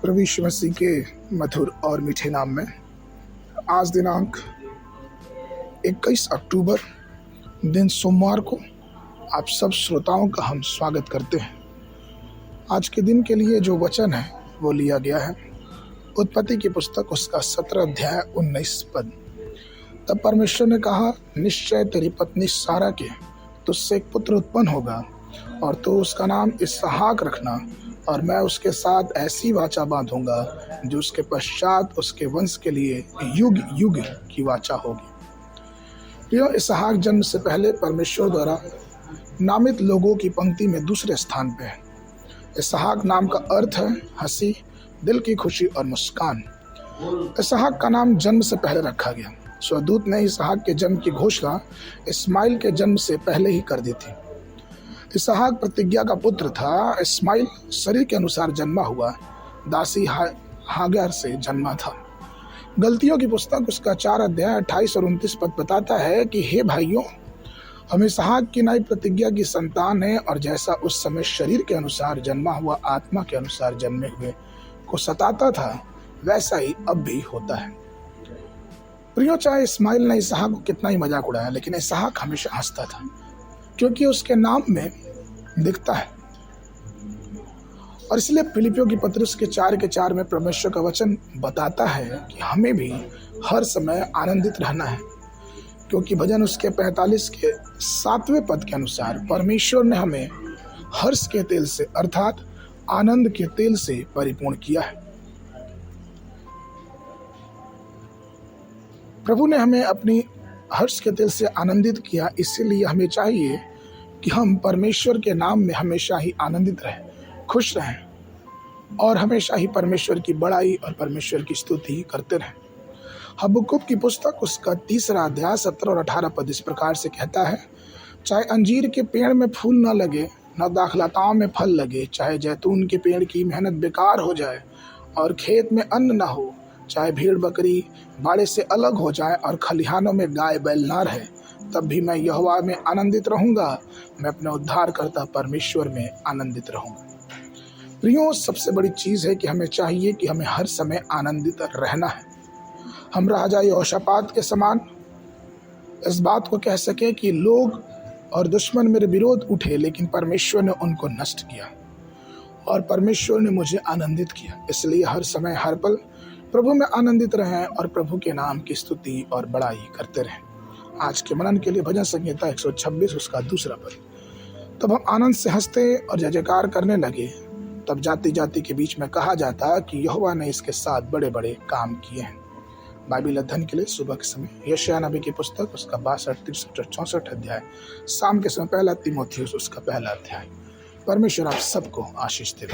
प्रभु यीशु मसीह के मधुर और मीठे नाम में आज दिनांक 21 अक्टूबर दिन सोमवार को आप सब श्रोताओं का हम स्वागत करते हैं। आज के दिन के लिए जो वचन है वो लिया गया है उत्पत्ति की पुस्तक उसका 17 अध्याय 19 पद। तब परमेश्वर ने कहा, निश्चय तेरी पत्नी सारा के तुझसे एक पुत्र उत्पन्न होगा और तो उसका नाम इसहाक रखना, और मैं उसके साथ ऐसी वाचा बांधूंगा जो उसके पश्चात उसके वंश के लिए युग युग की वाचा होगी। यह इसहाक जन्म से पहले परमेश्वर द्वारा नामित लोगों की पंक्ति में दूसरे स्थान पे है। इसहाक नाम का अर्थ है हंसी, दिल की खुशी और मुस्कान। इसहाक का नाम जन्म से पहले रखा गया। स्वदूत ने इसहाक के जन्म की घोषणा इस्माइल के जन्म से पहले ही कर दी थी। इसहाक प्रतिज्ञा का पुत्र था। इस्माइल शरीर के अनुसार जन्मा हुआ दासी हागार से जन्मा था। गलतियों की पुस्तक उसका 4 अध्याय 28 और 29 पद बताता है कि हे भाइयों, हम इसहाक की नई प्रतिज्ञा की संतान है, और जैसा उस समय शरीर के अनुसार जन्मा हुआ आत्मा के अनुसार जन्मे हुए को सताता था, वैसा ही अब भी होता है। प्रियो, चाहे इस्माइल ने इसहाक को कितना ही मजाक उड़ाया, लेकिन इसहाक हमेशा हंसता था, क्योंकि उसके नाम में दिखता है। और इसलिए फिलिपियों की पत्र के 4 में परमेश्वर का वचन बताता है कि हमें भी हर समय आनंदित रहना है, क्योंकि भजन उसके 45 के 7वें पद के अनुसार परमेश्वर ने हमें हर्ष के तेल से अर्थात आनंद के तेल से परिपूर्ण किया है। प्रभु ने हमें अपनी हर्ष के तेल से आनंदित किया, इसीलिए हमें चाहिए कि हम परमेश्वर के नाम में हमेशा ही आनंदित रहें, खुश रहें और हमेशा ही परमेश्वर की बड़ाई और परमेश्वर की स्तुति करते रहें। हबक्कुक की पुस्तक उसका 3 अध्याय 17 और 18 पद इस प्रकार से कहता है, चाहे अंजीर के पेड़ में फूल न लगे, न दाखलताओं में फल लगे, चाहे जैतून के पेड़ की मेहनत बेकार हो जाए और खेत में अन्न न हो, चाहे भेड़ बकरी बाड़े से अलग हो जाए और खलिहानों में गाय बैल ना रहे, तब भी मैं यहोवा में आनंदित रहूंगा, मैं अपने उद्धारकर्ता परमेश्वर में आनंदित रहूंगा। प्रियो, सबसे बड़ी चीज़ है कि हमें चाहिए कि हमें हर समय आनंदित रहना है। हम राजा यहोशापात के समान इस बात को कह सके कि लोग और दुश्मन मेरे विरोध उठे, लेकिन परमेश्वर ने उनको नष्ट किया और परमेश्वर ने मुझे आनंदित किया। इसलिए हर समय हर पल प्रभु में आनंदित रहें और प्रभु के नाम की स्तुति और बड़ाई करते रहें। आज के मनन के लिए भजन संहिता 126 उसका 2 पद। तब हम आनंद से हंसते और जय जयकार करने लगे। तब जाति जाति के बीच में कहा जाता कि यहोवा ने इसके साथ बड़े बड़े काम किए हैं। बाइबल अध्ययन के लिए सुबह के समय यशायाह नबी की पुस्तक उसका 62, 63 और 64 अध्याय, शाम के समय 1 तीमुथियुस उसका 1 अध्याय। परमेश्वर आप सबको आशीष दे।